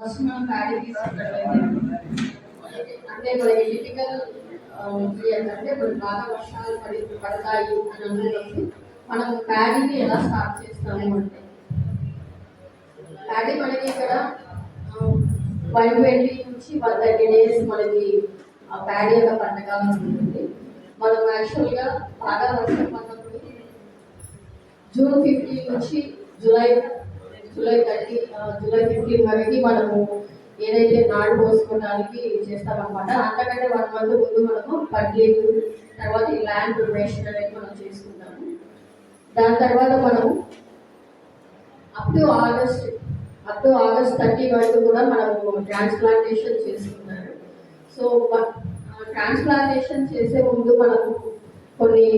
First మనం paddy తీసుకున్నట్లయితే అంటే మనకి టిపికల్ అంటే ఇప్పుడు బాగా వర్షాలు పడతాయి అని అనుకున్నప్పుడు మనం ప్యాడీని ఎలా స్టార్ట్ చేస్తాము అంటే ప్యాడీ మనకి ఇక్కడ 120 నుంచి 130 డేస్ మనకి ఆ ప్యాడీ యొక్క పంటకాలం ఉంటుంది. మనం యాక్చువల్గా బాగా వర్షం పడినప్పుడు జూన్ 15 నుంచి జూలై 15 వరకు మనము ఏదైతే నాటు పోసుకోవడానికి చేస్తామన్నమాట. అంతకంటే 1 మంత్ ముందు మనము పడ్లీలు తర్వాత ఈ ల్యాండ్ ప్రిపరేషన్ అనేది మనం చేసుకుంటాము. దాని తర్వాత మనము అప్ టు ఆగస్ట్ 30 వరకు కూడా మనము ట్రాన్స్ప్లాంటేషన్ చేసుకుంటారు. సో ట్రాన్స్ప్లాంటేషన్ చేసే ముందు మనము కొన్ని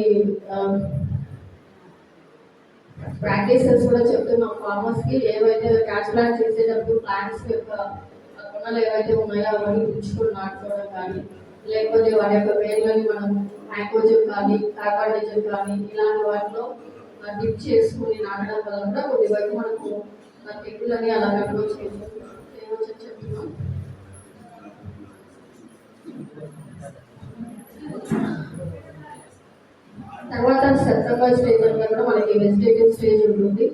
ప్రాక్టీసెస్ కూడా చెప్తున్నాం ఫార్మర్స్ కి. ఏవైతే ట్రాన్స్ప్లాంట్ చేసేటప్పుడు ప్లాంట్స్ యొక్క కొనలు ఏవైతే ఉన్నాయో అవన్నీ ఉంచుకొని నాటుకోవడం కానీ, లేకపోతే వారి యొక్క వేర్లని మనం మ్యాంగోజెబ్ కానీ కార్బాండేజెబ్ కానీ ఇలాంటి వాటిలో డిప్ చేసుకుని నాటడం వల్ల కూడా కొద్ది వరకు మనకు తెగులని అలా కంట్రోల్ చేయవచ్చు చెప్తున్నాం. తర్వాత సెప్టెంబర్ స్టేజ్ అంతా కూడా మనకి వెజిటేటివ్ స్టేజ్ ఉంటుంది.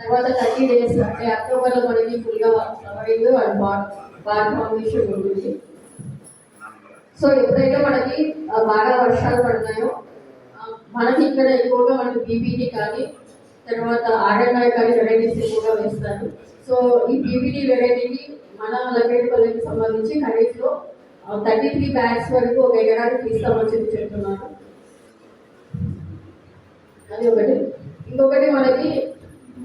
తర్వాత 30 డేస్ అంటే అక్టోబర్లో మనకి ఫుల్గా ఫ్లవరింగ్ అండ్ బార్ ఫార్మేషన్ ఉంటుంది. సో ఎప్పుడైతే మనకి బాగా వర్షాలు పడతాయో మనకి ఇక్కడ ఎక్కువగా మనకి బీబీటీ కానీ తర్వాత ఆర్ఎన్ఐ కానీ వెరైటీస్ ఎక్కువగా వేస్తారు. సో ఈ బీబీటీ వెరైటీకి మన లగ్గేటిపల్లికి సంబంధించి ఖరీఫ్లో 33 బ్యాగ్స్ వరకు ఒక ఎకరానికి తీస్తామని చెప్తున్నారు. అది ఒకటి. ఇంకొకటి మనకి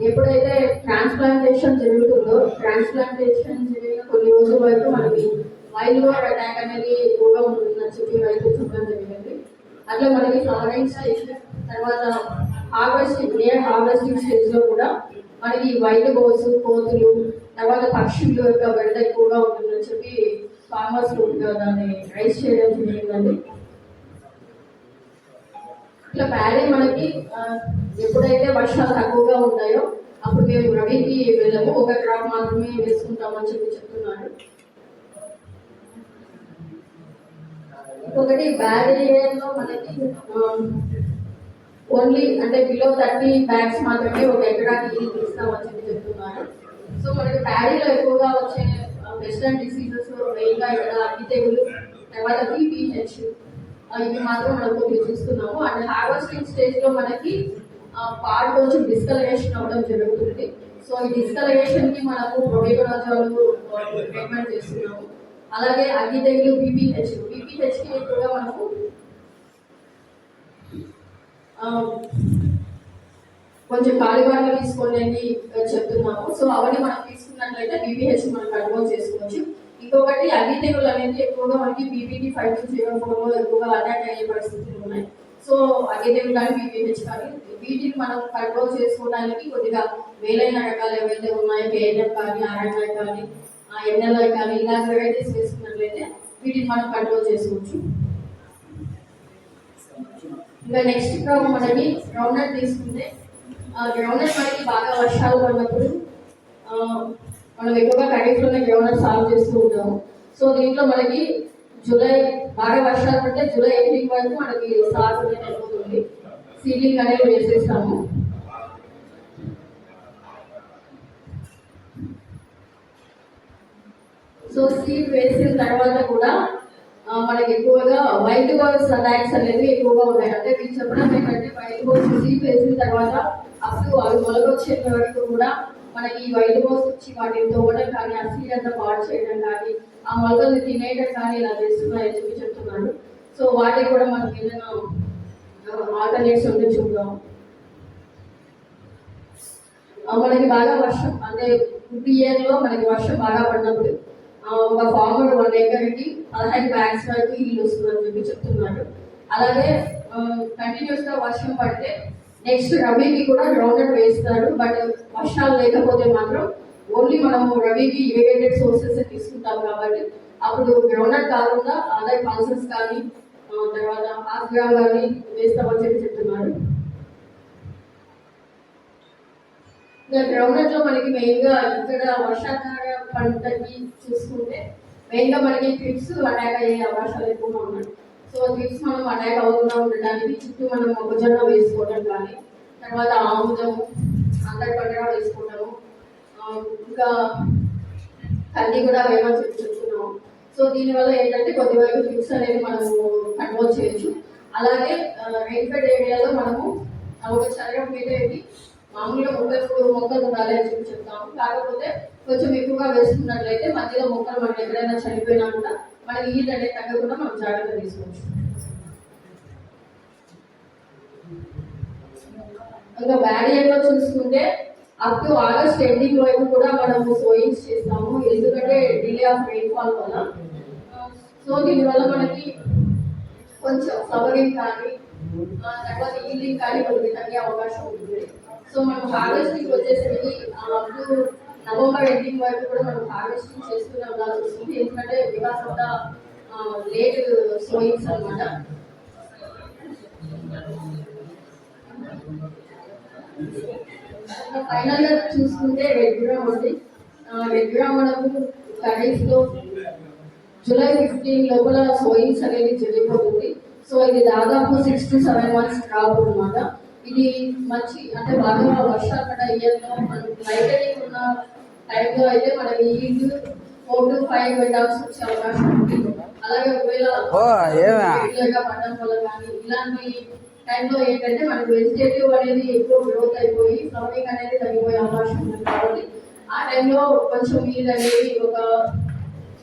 ఎప్పుడైతే ట్రాన్స్ప్లాంటేషన్ జరుగుతుందో ట్రాన్స్ప్లాంటేషన్ జరిగిన కొన్ని రోజుల వరకు మనకి వైల్డ్ వార్ అటాక్ అనేది ఎక్కువగా ఉంటుందని చెప్పి రైతులు చెప్పడం జరిగింది. అట్లా మనకి ఫ్లవరింగ్ స్టేజ్ తర్వాత హార్వెస్టింగ్ స్టేజ్ లో కూడా మనకి వైల్డ్ బోర్డ్స్ కోతులు తర్వాత పక్షుల యొక్క బెడద ఎక్కువగా ఉంటుందని చెప్పి ఫార్మర్స్ దాన్ని రైస్ చేయడం జరిగిందండి. ఇట్లా ప్యాడీ మనకి ఎప్పుడైతే వర్షాలు తక్కువగా ఉంటాయో అప్పుడు మేము రబీకి వెళ్ళము, ఒక క్రాప్ మాత్రమే వేసుకుంటామని చెప్పి చెప్తున్నారు. ఇంకొకటి ప్యాడీ ఏరియాలో మనకి ఓన్లీ అంటే బిలో 30 బ్యాగ్స్ మాత్రమే ఒక ఎకరాకి ఇస్తామని చెప్పి చెప్తున్నారు. సో మనకి ప్యాడీలో ఎక్కువగా వచ్చే పెస్ట్ అండ్ డిసీజెస్ మెయిన్గా ఇక్కడ అగ్గి తెగులు తర్వాత పీపీహెచ్ ఇవి మాత్రం మనం కొద్దిగా చూస్తున్నాము. అండ్ హార్వెస్టింగ్ స్టేజ్ లో మనకి పార్ట్ కొంచెం డిస్కలరేషన్ అవ్వడం జరుగుతుంది. సో ఈ డిస్కలరేషన్ కి మనము ప్రొబేకోనజోల్ ట్రీట్మెంట్ చేస్తున్నాము. అలాగే అగ్గి తెగులు పీపీహెచ్ కి ఎక్కువగా మనము కొంచెం కాలిబాటలు తీసుకోండి చెప్తున్నాము. సో అవన్నీ మనం తీసుకున్నట్లయితే పీపీహెచ్ మనం కంట్రోల్ చేసుకోవచ్చు. ఇంకొకటి అగ్గి తెగులు అనేది ఎక్కువగా మనకి బీపీటీ 5204 ఎక్కువగా అటాక్ అయ్యే పరిస్థితులు ఉన్నాయి. సో అగ్గి తెగులు కానీ పీపీహెచ్ కానీ వీటిని మనం కంట్రోల్ చేసుకోవడానికి కొద్దిగా వేలైన రకాలు ఏవైతే ఉన్నాయో కేఎన్ఎఫ్ కానీ ఆర్ఎన్ఐ కానీ ఎన్ఎల్ఐ కానీ ఇలాంటి వెరైటీస్ వేసుకున్నట్లయితే వీటిని మనం కంట్రోల్ చేసుకోవచ్చు. ఇంకా నెక్స్ట్ క్రాప్ మనకి గ్రౌండ్ నట్ తీసుకుంటే గ్రౌండ్ నట్ మనకి బాగా వర్షాలు పడినప్పుడు మనం ఎక్కువగా ఖరీఫ్లోనే గ్రౌండ్ నట్ సాగు చేస్తూ ఉంటాము. సో దీంట్లో మనకి జూలై బాగా వర్షాలు పడితే జూలై 8 వరకు మనకి సాగు అనేది అయిపోతుంది. సీడింగ్ అనేది వేసేస్తాము. సో సీడ్ వేసిన తర్వాత కూడా మనకి ఎక్కువగా వైల్డ్ బోర్డ్స్ అటాక్స్ అనేది ఎక్కువగా ఉన్నాయి. అంటే మీకు చెప్పడం ఏంటంటే వైల్డ్ బోర్డ్స్ సీడ్ వేసిన తర్వాత అప్పుడు అవి మొలకొచ్చేంత వరకు కూడా మనకి వైల్డ్ బోర్డ్స్ వచ్చి వాటిని తోవడం కానీ ఆ సీడ్ అంతా పాడు చేయడం కానీ ఆ మొలకల్ని తినేయడం కానీ ఇలా చేస్తున్నాయని చెప్పి చెప్తున్నాడు. సో వాటికి కూడా మనకి ఏదైనా ఆల్టర్నేట్స్ ఉంటే చూద్దాం. మనకి బాగా వర్షం అంటే ఇయర్లో మనకి వర్షం బాగా పడినప్పుడు ఒక ఫార్మర్ 1 ఎకర్కి 15 బ్యాగ్స్ వరకు ఈల్డ్ వస్తుందని చెప్పి చెప్తున్నాడు. అలాగే కంటిన్యూస్ గా వర్షం పడితే నెక్స్ట్ రబీకి కూడా గ్రౌండ్ నట్ వేస్తారు. బట్ వర్షాలు లేకపోతే మాత్రం ఓన్లీ మనము రబీకి ఇరిగేటెడ్ సోర్సెస్ తీసుకుంటాం కాబట్టి అప్పుడు గ్రౌండ్ నట్ కాకుండా అదర్ పల్సెస్ కానీ తర్వాత హాస్గ్రామ్ కానీ వేస్తామని చెప్పి చెప్తున్నారు. ఇంకా గ్రౌండ్ లో మనకి మెయిన్ గా ఇక్కడ వర్షాకాల పంటకి చూసుకుంటే మెయిన్ గా మనకి ట్రిప్స్ అటాక్ అయ్యే అవకాశాలు ఎక్కువగా ఉన్నాయి. సో ట్రిప్స్ మనం అటాక్ అవ్వకుండా ఉండడానికి చుట్టూ మనం మొక్కజొన్న వేసుకోవడం కానీ, తర్వాత ఆముదము అందరి పంటగా వేసుకుంటాము, ఇంకా కంది కూడా వేయమని చెప్తున్నాము. సో దీనివల్ల ఏంటంటే కొద్దివైపు ట్రిప్స్ అనేది మనము కంట్రోల్ చేయొచ్చు. అలాగే రైన్ఫెడ్ ఏరియాలో మనము ఒక చర్య మీద మామూలుగా మొక్కలు ఉండాలి అని చెప్పి చెప్తాము. కాకపోతే కొంచెం ఎక్కువగా వేసుకున్నట్లయితే మధ్యలో మొక్కలు మనకి ఎక్కడైనా చనిపోయినా కూడా మనకి హీట్ అనేది తగ్గకుండా మనం జాగ్రత్త తీసుకోవచ్చు. ఇంకా బ్యారియర్ లో చూసుకుంటే అప్ టు ఆగస్ట్ ఎండింగ్ వరకు కూడా మనము సోయింగ్స్ చేస్తాము, ఎందుకంటే డిలే ఆఫ్ రైన్ఫాల్ వల్ల. సో దీనివల్ల మనకి కొంచెం ఫ్లవరింగ్ కానీ తర్వాత ఈల్డింగ్ కానీ మనకి తగ్గే అవకాశం ఉంటుంది. సో మనం హార్వెస్టింగ్ వచ్చేసరికి అప్ టు నవంబర్ ఎండింగ్ వరకు కూడా మనం హార్వెస్టింగ్ చేస్తూనే ఉండాల్సి వస్తుంది, ఎందుకంటే because of the late sowings అనమాట. ఫైనల్ గా చూసుకుంటే రెగ్యులర్ ఉంది. రెగ్యులర్ మనకు ఖరీఫ్ లో జూలై 15 లోపల సోయింగ్స్ అనేది జరిగిపోతుంది. సో ఇది దాదాపు 6 to 7 months క్రాప్ అనమాట. ఇది మంచి అంటే బాగా వర్షాలు పడ్డ ఇయర్లో మనకి లైట్ ఉన్న టైంలో అయితే మనకి ఈల్డ్ 4 to 5 క్వింటాల్స్ వచ్చే అవకాశం ఉంది. అలాగే ఒకవేళ పడడం వల్ల కానీ ఇలాంటి టైంలో ఏంటంటే మనకి వెజిటేటివ్ అనేది ఎక్కువ గ్రోత్ అయిపోయి ఫ్లవరింగ్ అనేది తగ్గిపోయే అవకాశం ఉంది. కాబట్టి ఆ టైంలో కొంచెం ఈల్డ్ అనేది ఒక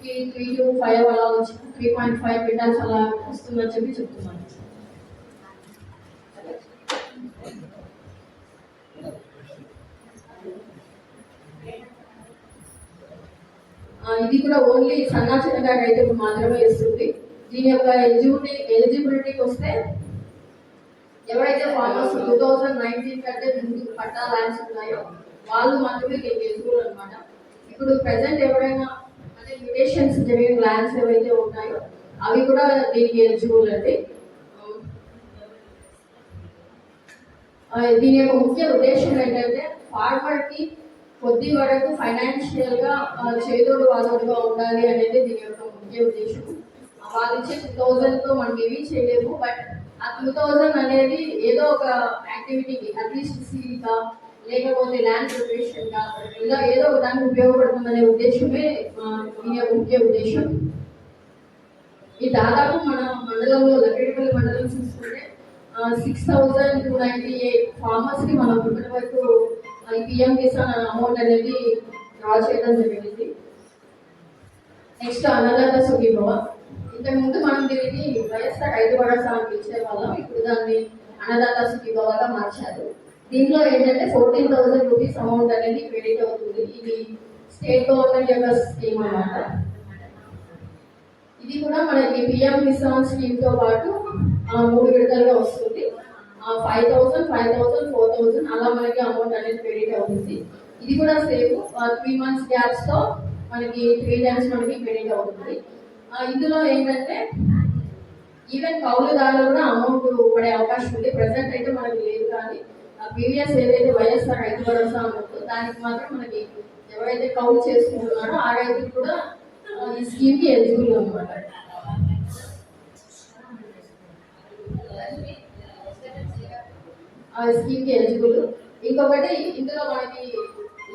3 to 5 అలా వచ్చి 3.5 క్వింటాల్స్ అలా వస్తుందని చెప్పి చెప్తున్నాను. ఇది కూడా ఓన్లీ సన్నా చిన్నగా రైతులకు మాత్రమే ఇస్తుంది. దీని యొక్క ఎలిజిబిలిటీకి వస్తే ఎవరైతే ఫార్మర్స్ 2019 కంటే ముందు పట్టా ల్యాండ్స్ ఉన్నాయో వాళ్ళు మాత్రమే దీనికి ఎలిజిబుల్ అనమాట. ఇప్పుడు ప్రెసెంట్ ఎవరైనా అంటే మ్యుటేషన్స్ జరిగిన ల్యాండ్స్ ఏవైతే ఉన్నాయో అవి కూడా దీనికి ఎలిజిబుల్ అండి. దీని యొక్క ముఖ్య ఉద్దేశం ఏంటంటే ఫార్మర్ కి కొద్ది వరకు ఫైనాన్షియల్ గా చేదోడు వాదోడుగా ఉండాలి అనేది దీని యొక్క ముఖ్య ఉద్దేశం. వాళ్ళు ఇచ్చే 2000 తో మనం ఏమీ చేయలేము, బట్ ఆ 2000 అనేది ఏదో ఒక యాక్టివిటీకి అట్లీస్ట్ సీడ్గా లేకపోతే ల్యాండ్ ప్రిపరేషన్ గా ఇలా ఏదో ఒక దానికి ఉపయోగపడుతుందనే ఉద్దేశమే దీని యొక్క ముఖ్య ఉద్దేశం. ఈ దాదాపు మన మండలంలో లక్కిడిపల్లి మండలం చూసుకుంటే 6,298 ఫార్మర్స్ కి మనం ఇప్పటి వరకు ఈ పిఎం కిసాన్ అమౌంట్ అనేది డ్రా చేయడం జరిగింది. నెక్స్ట్ అన్నదాత సుఖీభవ. ఇంతకుముందు మనం దీనికి వైఎస్ఆర్ 5 భరోసా అని ఇచ్చేవాళ్ళం, ఇప్పుడు దాన్ని అన్నదాత సుఖీభవగా మార్చారు. దీనిలో ఏంటంటే 14,000 రూపీస్ అమౌంట్ అనేది క్రెడిట్ అవుతుంది. ఇది స్టేట్ గవర్నమెంట్ యొక్క స్కీమ్ అన్నమాట. ఇది కూడా మనకి పిఎం కిసాన్ స్కీమ్ తో పాటు 3 విడతలుగా వస్తుంది. 5,000, 5,000, 4,000 అలా మనకి అమౌంట్ అనేది క్రెడిట్ అవుతుంది. ఇది కూడా సేమ్ 3 months గ్యాప్స్ తో మనకి 3 times మనకి క్రెడిట్ అవుతుంది. ఇందులో ఏంటంటే ఈవెన్ కౌలుదారులు కూడా అమౌంట్ పడే అవకాశం ఉంది. ప్రెసెంట్ అయితే మనకి లేదు, కానీ ప్రీవియస్ ఏదైతే వైఎస్ఆర్ 5 భరోసా ఉంటుందో దానికి మాత్రం మనకి ఎవరైతే కౌలు చేసుకుంటున్నారో ఆ రైతులు కూడా ఈ స్కీమ్ కి ఎలిజిబుల్ అనమాట. ఆ స్కీమ్ కి ఎలిజిబుల్. ఇంకొకటి ఇందులో మనకి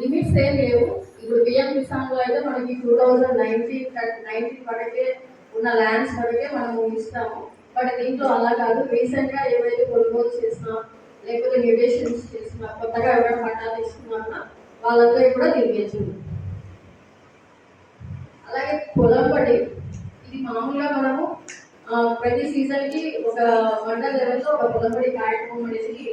లిమిట్స్ ఏం లేవు. ఇప్పుడు పిఎం కిసాన్ లో అయితే మనకి 2019 వరకే ఉన్న ల్యాండ్స్ వరకే మనము ఇస్తాము, బట్ దీంట్లో అలా కాదు. రీసెంట్ గా ఏవైతే కొనుగోలు చేసినా లేకపోతే మ్యూటేషన్స్ చేసినా కొత్తగా ఎవరైనా పట్టాలు తీసుకున్నా వాళ్ళందరూ కూడా దీనికి. అలాగే పొలం పడి ఇది మామూలుగా మనము ప్రతి సీజన్ కి ఒక మండల లెవెల్లో ఒక పొలం పడి కార్యక్రమం అనేది